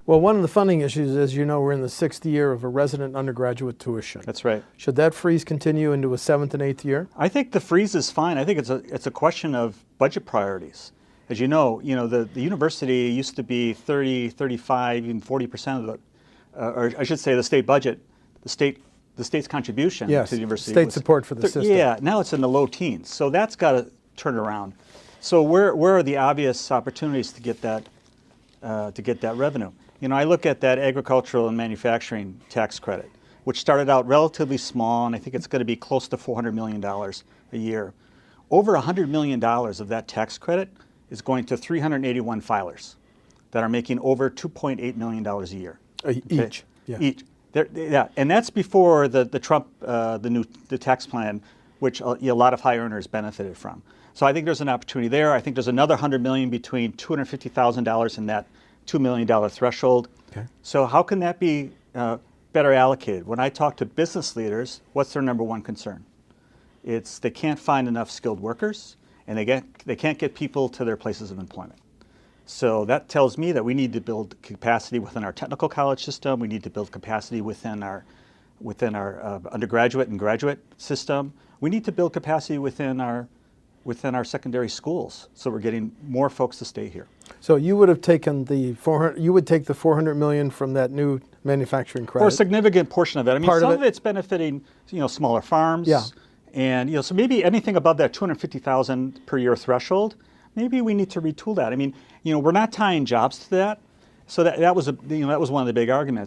Well, one of the funding issues, as you know, we're in the 6th year of a resident undergraduate tuition. That's right. Should that freeze continue into a 7th and 8th year? I think the freeze is fine. I think it's a question of budget priorities. As you know, the university used to be 30, 35, even 40% of the, or I should say the state budget, the state's contribution Yes, to the university. state support for the system. Yeah, now it's in the low teens. So that's got to turn around. So where are the obvious opportunities to get that revenue? I look at that agricultural and manufacturing tax credit, which started out relatively small, and I think it's going to be close to $400 million a year. Over $100 million of that tax credit is going to 381 filers that are making over $2.8 million a year. Each. Yeah. Each. Yeah, and that's before the Trump, the tax plan, which a lot of high earners benefited from. So I think there's an opportunity there. I think there's another $100 million between $250,000 and that $2 million threshold. Okay. So how can that be better allocated? When I talk to business leaders, what's their number one concern? It's they can't find enough skilled workers, and they can't get people to their places of employment. So that tells me that we need to build capacity within our technical college system. We need to build capacity within our undergraduate and graduate system. We need to build capacity within our secondary schools, so we're getting more folks to stay here. So you would have taken you would take the $400 million from that new manufacturing credit. Or a significant portion of it. I mean, some of it's benefiting, smaller farms. Yeah. And, so maybe anything above that $250,000 per year threshold, maybe we need to retool that. I mean, we're not tying jobs to that. So that was one of the big arguments.